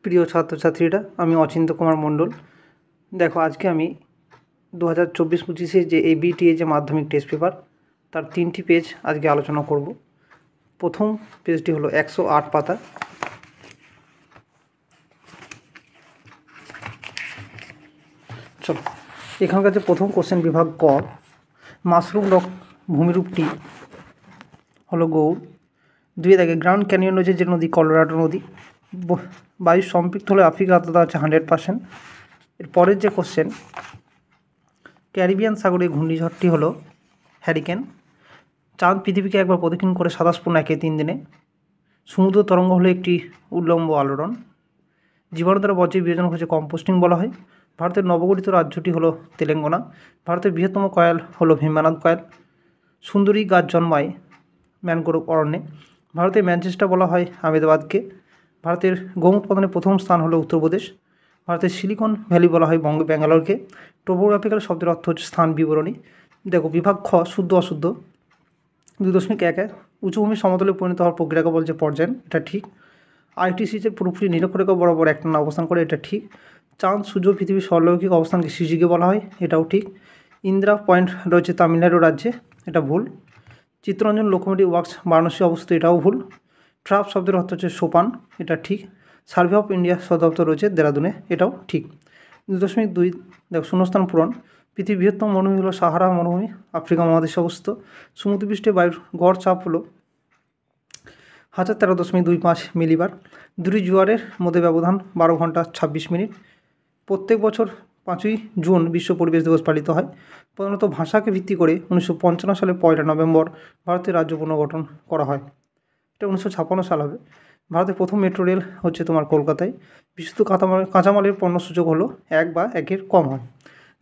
প্রিয় ছাত্রছাত্রীরা, আমি অচিন্ত কুমার মণ্ডল। দেখো, আজকে আমি 2024-25 যে ABTA যে মাধ্যমিক টেস্ট পেপার তার 3টি পেজ আজকে আলোচনা করব। প্রথম পেজটি হলো 108 পাতা। চলো, এখানকার যে প্রথম কোশ্চেন, বিভাগ ক, মাশরুম রক ভূমিরূপটি হলো গৌড়। 2 দেখে গ্র্যান্ড ক্যানিয়ন রয়েছে যে নদী, কলোরাডো নদী। বায়ুর সম্পৃক্ত হলে আফ্রিকা আর্দ্রতা হচ্ছে 100%। এর পরের যে কোশ্চেন, ক্যারিবিয়ান সাগরে ঘূর্ণিঝড়টি হলো হ্যারিকেন। চাঁদ পৃথিবীকে একবার প্রদক্ষিণ করে 27.1 দিনে। সমুদ্র তরঙ্গ হলো একটি উল্লম্ব আলোড়ন। জীবাণু দ্বারা বর্জ্যের বিয়োজন হচ্ছে কম্পোস্টিং বলা হয়। ভারতের নবগঠিত রাজ্যটি হলো তেলেঙ্গানা। ভারতের বৃহত্তম কয়েল হলো ভীমনাথ কয়েল। সুন্দরী গাছ জন্মায় ম্যানগ্রোভ অরণ্যে। ভারতের ম্যানচেস্টার বলা হয় আহমেদাবাদকে। ভারতের গম উৎপাদনের প্রথম স্থান হলো উত্তরপ্রদেশ। ভারতের সিলিকন ভ্যালি বলা হয় ব্যাঙ্গালোরকে। টোপোগ্রাফিক্যাল শব্দের অর্থ হচ্ছে স্থান বিবরণী। দেখো, বিভাগ খ, শুদ্ধ অশুদ্ধ। 2.11 উঁচুভূমি সমতলে পরিণত হওয়ার প্রক্রিয়াকে বলছে পর্যায়ন, এটা ঠিক। আইটিসিজের পুরোপুরি নিরক্ষরেখা বরাবর একটানা অবস্থান করে, এটা ঠিক। চাঁদ, সূর্য, পৃথিবীর সরলৌকিক অবস্থানকে সিজিকে বলা হয়, এটাও ঠিক। ইন্দিরা পয়েন্ট রয়েছে তামিলনাড়ু রাজ্যে, এটা ভুল। চিত্তরঞ্জন লোকোমোটিভ ওয়ার্কস বারাণসী অবস্থিত, এটাও ভুল। ট্রাপ শব্দের অর্থ হচ্ছে সোপান, এটা ঠিক। সার্ভে অফ ইন্ডিয়া সদর দপ্তর রয়েছে দেরাদুনে, এটাও ঠিক। 2.2 দেখো, শূন্যস্থান পূরণ। পৃথিবীর বৃহত্তম মরুভূমি হলো সাহারা মরুভূমি, আফ্রিকা মহাদেশে অবস্থিত। সমুদ্রপৃষ্ঠে বায়ুর গড় চাপ হলো 1013.25 মিলিবার। দুটি জোয়ারের মধ্যে ব্যবধান 12 ঘন্টা 26 মিনিট। প্রত্যেক বছর 5ই জুন বিশ্ব পরিবেশ দিবস পালিত হয়। প্রধানত ভাষাকে ভিত্তি করে 1955 সালে 1 নভেম্বর ভারতের রাজ্য পুনর্গঠন করা হয়। এটা 1956 সাল হবে। ভারতের প্রথম মেট্রো রেল হচ্ছে তোমার কলকাতায়। বিশুদ্ধ কাঁচামালের পণ্য সূচক হলো 1 বা 1-এর কম হয়।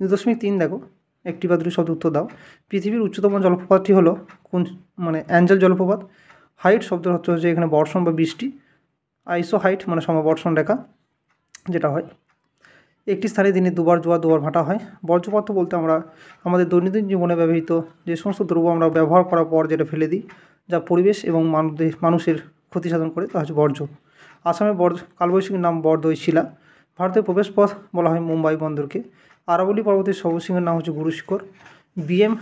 2.3 দেখো, একটি বা দুটি শব্দ উত্তর দাও। পৃথিবীর উচ্চতম জলপ্রপাতটি হলো কোন, অ্যাঞ্জেল জলপ্রপাত। হাইট শব্দের অর্থ হচ্ছে এখানে বর্ষণ বা বৃষ্টি। আইসো হাইট সমবর্ষণ রেখা যেটা হয়। একটি স্থানে দিনে 2 বার জোয়ার 2 বার ভাটা হয়। বর্জ্যপদার্থ বলতে আমরা আমাদের দৈনন্দিন জীবনে ব্যবহৃত যে সমস্ত দ্রব্য আমরা ব্যবহার করার পর যেটা ফেলে দিই, যা পরিবেশ এবং মানুষের ক্ষতি সাধন করে, তা হচ্ছে বর্জ্য। আসামের কালবৈশাখীর নাম বরদৈশিলা। ভারতের প্রবেশপথ বলা হয় মুম্বাই বন্দরকে। আরাবলী পর্বতের সর্বশৃঙ্গের নাম হচ্ছে গুরু শিখর। বিএম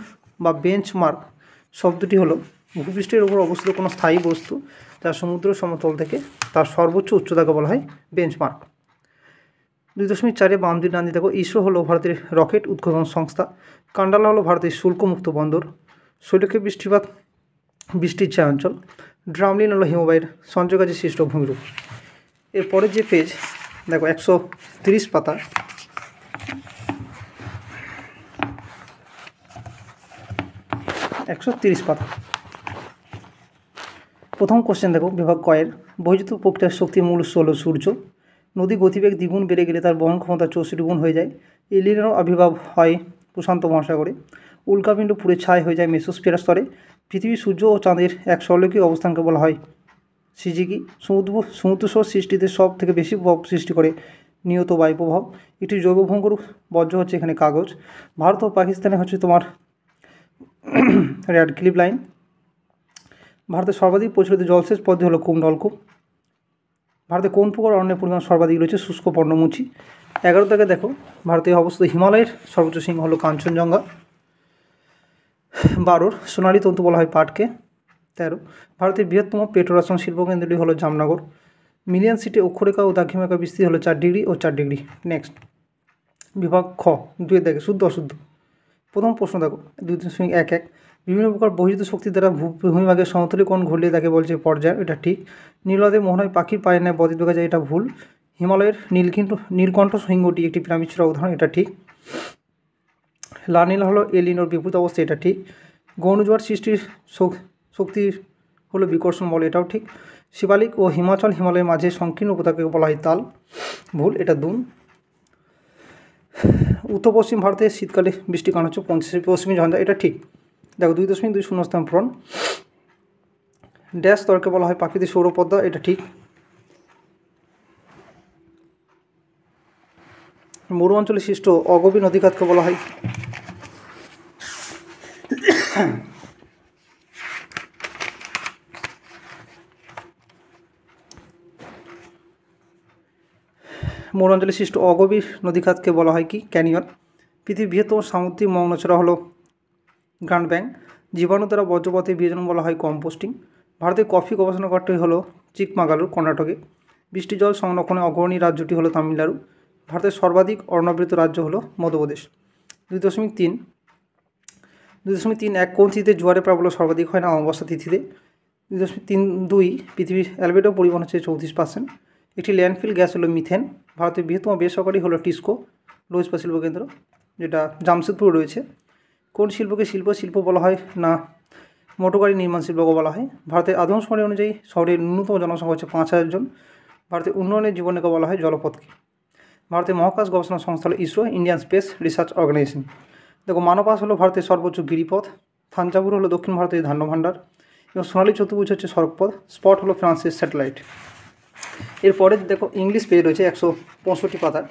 বা বেঞ্চমার্ক শব্দটি হলো ভূপৃষ্ঠের উপর অবস্থিত কোনো স্থায়ী বস্তু যা সমুদ্র সমতল থেকে তার সর্বোচ্চ উচ্চতাকে বলা হয় বেঞ্চমার্ক। 2.4 বাম দিক ডান দিকে দেখো, ইসরো হলো ভারতের রকেট উৎক্ষেপণ সংস্থা। কান্ডালা হলো ভারতের শুল্কমুক্ত বন্দর। শৈলক্ষে বৃষ্টিপাত বৃষ্টির ছায়া অঞ্চল। ড্রামলিন হলো হিমবাহের সঞ্চয়কাজে সৃষ্ট ভূমিরূপ। এরপরের যে পেজ দেখো, 130 পাতা। প্রথম কোশ্চেন দেখো, বিভাগ কয়ের বহির্জিত প্রক্রিয়ার শক্তির মূল উৎস হলো সূর্য। নদী গতিবেগ দ্বিগুণ বেড়ে গেলে তার বহন ক্ষমতা 64 গুণ হয়ে যায়। এলিনোর আবির্ভাব হয় প্রশান্ত মহাসাগরে। উল্কাপিণ্ড পুড়ে ছাই হয়ে যায় মেসোস্ফিয়ার স্তরে। পৃথিবী, সূর্য ও চাঁদের এক সরলৌকিক অবস্থানকে বলা হয় সিজিকি। সমুদ্রস্রোত সৃষ্টিতে সব থেকে বেশি প্রভাব সৃষ্টি করে নিয়ত বায়ু প্রভাব। একটি জৈব ভঙ্গুর বর্জ্য হচ্ছে এখানে কাগজ। ভারত ও পাকিস্তানে হচ্ছে তোমার রেড ক্লিপ লাইন। ভারতের সর্বাধিক প্রচলিত জলসেচ পদ্ধতি হলো নলকূপ। ভারতে কোন প্রকার অরণ্যের পরিমাণ সর্বাধিক রয়েছে? শুষ্ক পর্ণমোচী। 11 থেকে দেখো, ভারতে অবস্থিত হিমালয়ের সর্বোচ্চ শৃঙ্গ হলো কাঞ্চনজঙ্ঘা। 12 সোনালী তন্তু বলা হয় পাটকে। 13 ভারতের বৃহত্তম পেট্রোরসায়ন শিল্পকেন্দ্রটি হলো জামনগর। মিলিয়ন সিটি অক্ষরেখা ও দ্রাঘিমাকার বিস্তৃতি হলো 4 ডিগ্রি ও 4 ডিগ্রি। নেক্সট, বিভাগ খ, 2 দেখে শুদ্ধ অশুদ্ধ। প্রথম প্রশ্ন দেখো, 2.11 বিভিন্ন প্রকার বহির্জিত শক্তি দ্বারা ভূমিভাগের সমতলীকরণ ঘটলে তাকে বলছে পর্যায়, এটা ঠিক। নীলনদে মোহনায় পাখির পায়ের ন্যায় বদ্বীপ দেখা যায়, এটা ভুল। হিমালয়ের নীলকণ্ঠ শৃঙ্গটি একটি পিরামিড চূড়া উদাহরণ, এটা ঠিক। লানিল হলো এলিনোর বিপরীত অবস্থা, এটা ঠিক। ঘূর্ণিঝড় সৃষ্টির শক্তি হলো বিকর্ষণ বল, এটাও ঠিক। শিবালিক ও হিমালয়ের মাঝে সংকীর্ণ উপত্যকাকে বলা হয় তাল, ভুল, এটা দুন। উত্তর পশ্চিম ভারতে শীতকালে বৃষ্টির কারণ হচ্ছে পশ্চিমী ঝঞ্ঝা, এটা ঠিক। দেখো, 2.2 শূন্যস্থান পূরণ। ড্যাশ স্তরকে বলা হয় প্রাকৃতিক সৌরপদ্মা, এটা ঠিক। মরু অঞ্চলে সৃষ্ট অগভীর নদীখাতকে বলা হয় মোড় অঞ্চলে সৃষ্ট অগভীর নদীখাতকে বলা হয় কি? ক্যানিয়ন। পৃথিবীর বৃহত্তম সামুদ্রিক মৌনচরা হলো গ্র্যান্ড ব্যাঙ্ক। জীবাণু দ্বারা বর্জ্যপথে বিয়োজন বলা হয় কম্পোস্টিং। ভারতের কফি গবেষণাগারটি হলো চিকমাগালুর, কর্ণাটকে। বৃষ্টি জল সংরক্ষণে অগ্রণী রাজ্যটি হলো তামিলনাড়ু। ভারতের সর্বাধিক অর্ণাবৃত রাজ্য হলো মধ্যপ্রদেশ। 2.3 কোন তিথিতে জোয়ারের প্রাবল্য সর্বাধিক হয় না? অমাবস্যা তিথিতে। 2.32 পৃথিবীর অ্যালবেডো পরিমাণ হচ্ছে 34%। একটি ল্যান্ডফিল গ্যাস হলো মিথেন। ভারতের বৃহত্তম বেসরকারি হলো টিস্কো লৌহ ইস্পাত শিল্পকেন্দ্র, যেটা জামশেদপুর রয়েছে। কোন শিল্পকে শিল্প বলা হয় না? মোটরগাড়ি নির্মাণ শিল্পকে বলা হয়। ভারতের আদমশুমারি অনুযায়ী শহরের ন্যূনতম জনসংখ্যা হচ্ছে 5,000 জন। ভারতের উন্নয়নের জীবনকে বলা হয় জলপথকে। ভারতের মহাকাশ গবেষণা সংস্থা হলো ISRO, Indian space research organisation. দেখো, মানবাস হলো ভারতের সর্বোচ্চ গিরিপথ। থাঞ্জাভুর হলো দক্ষিণ ভারতের ধান্য ভাণ্ডার। এবং সোনালী চতুর্ভুজ হচ্ছে সড়কপথ। স্পট হলো ফ্রান্সের স্যাটেলাইট। এরপরে দেখো, ইংলিশ পেজ রয়েছে 165 পাতার।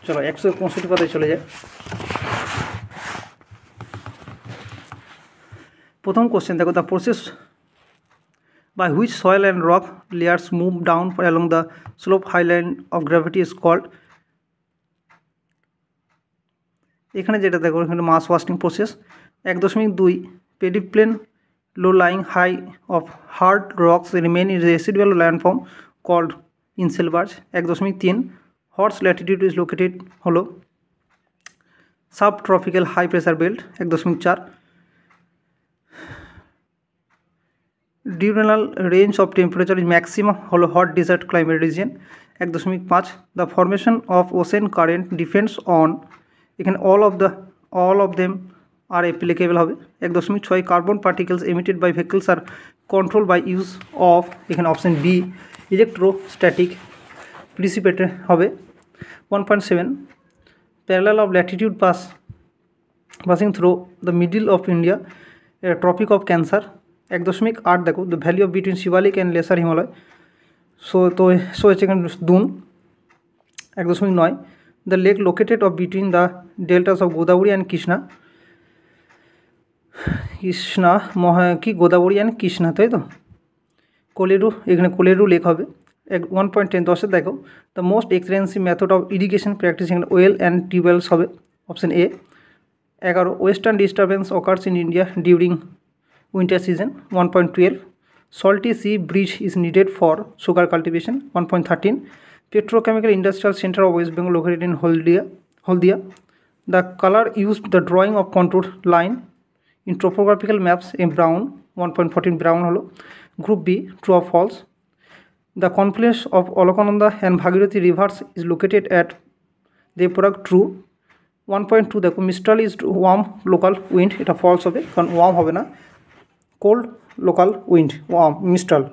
চলো 165 পাতায় চলে যায়। প্রথম কোশ্চেন দেখো, the process by which soil and rock layers move down along the slope highline of gravity is called। এখানে যেটা দেখো, এখানে mass washing process. 1.2 pediplain low lying high of hard rocks remain in residual landform called inselberg। 1.3 horse Latitude is located হলো subtropical high pressure belt। 1.4 diurnal range of temperature is maximum হলো hot desert climate region। 1.5 the formation of ocean current depends on, এখানে all of them are applicable হবে। 1.6 carbon particles emitted by vehicles are controlled by use of, এখানে option B electrostatic precipitate হবে। 1.7 parallel of latitude passing through the middle of India, tropic of Cancer। 1.8 দেখো, the value of between Shivalik and Lesser Himalaya, so হচ্ছে এখানে দুন। 1.9 the lake located of between the deltas of Godavari and Krishna Godavari and Krishna, তাই তো? কোলেরু, এখানে Kolleru lake হবে। 1.10 10 দেখো, the most expensive method of irrigation practice, এখানে ওয়েল অ্যান্ড টিউবওয়েলস হবে, option A. 11 western disturbance occurs in India during winter season. 1.12 salty sea breeze is needed for sugar cultivation. 1.13 petrochemical industrial centre of West Bengal located in Haldia. The colour used the drawing of control line in topographical maps in brown। 1.14 brown হলো। Group B true or false, the confluence of Alakananda and Bhagirathi rivers is located at Devprayag, true। 1.2 দেখো, Mistral is warm local wind, এটা false হবে, কারণ warm হবে না, cold local wind, warm Mistral।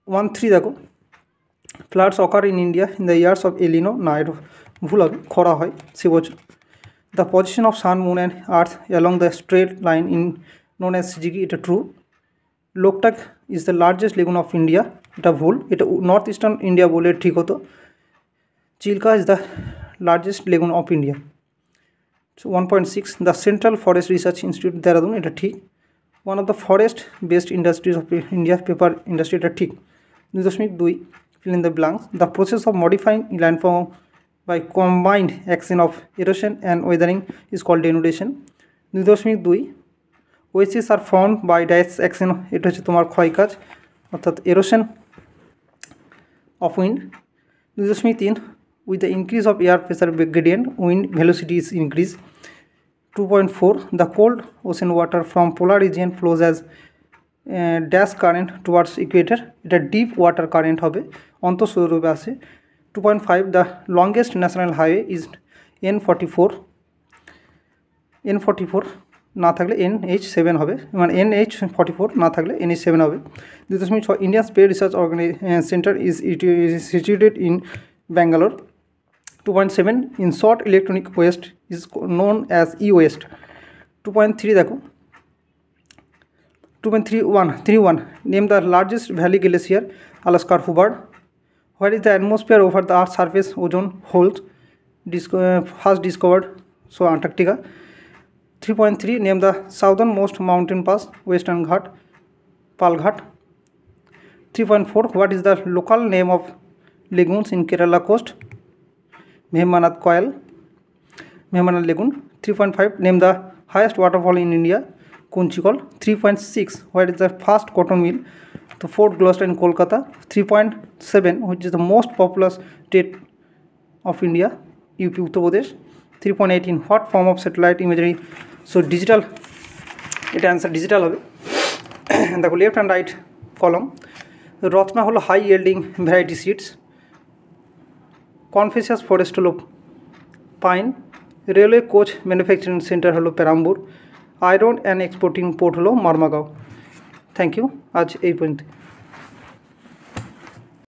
1.3 দেখো, floods occur in India in the years of El Nino, না এটা ভুল হবে, খরা হয় সে বছর। The position of sun, moon and earth along the straight line in known as CGG, এটা true। Loktak is the largest lagoon of India, এটা ভুল, এটা নর্থ ইস্টার্ন ইন্ডিয়া বলে ঠিক হতো। Chilka is the largest lagoon of India। So 1.6 the Central Forest Research Institute, Dehradun, এটা ঠিক। One of the forest based industries of India, paper industry, এটা ঠিক। 2.2 fill in the blanks, the process of modifying landform by combined action of erosion and weathering is called denudation। 2.2 oases are formed by dash action, এটা হচ্ছে তোমার ক্ষয়কাজ অর্থাৎ erosion of wind। 2.3 with the increase of air pressure gradient wind velocity is increased। 2.4 the cold ocean water from polar region flows as dash current towards equator, এটা deep water current হবে, অন্তঃসৌররূপে আসে। 2.5 the longest national highway is N44, N44 না থাকলে NH7 হবে, মানে NH44 না থাকলে NH7 হবে। 2.6 Indian Space Research Center is situated in Bangalore। 2.7 in short electronic waste is known as e-waste। 2.3 দেখো, 2.31 name the largest valley glacier, Alaska Hubbard। Where is the atmosphere over the Earth's surface ozone holes first discovered, so Antarctica। 3.3 name the southernmost mountain pass, Western Ghat। Palghat. 3.4 What is the local name of lagoons in Kerala coast? Mehmanath Koil, Mehmanath Lagoon. 3.5 Name the highest waterfall in India. Kunchikal. 3.6 What is the first cotton mill? The Fort Gloucester in Kolkata. 3.7 Which is the most populous state of India? UP Uttar Pradesh. 3.18 What form of satellite imagery? So digital, এটা answer digital হবে। দেখো left and right column. Ratna হলো high yielding variety seeds. Coniferous forest হলো pine. Railway coach manufacturing centre হলো Perambur. Iron and exporting port হলো Marmagao. Thank you, আজ এই পর্যন্ত।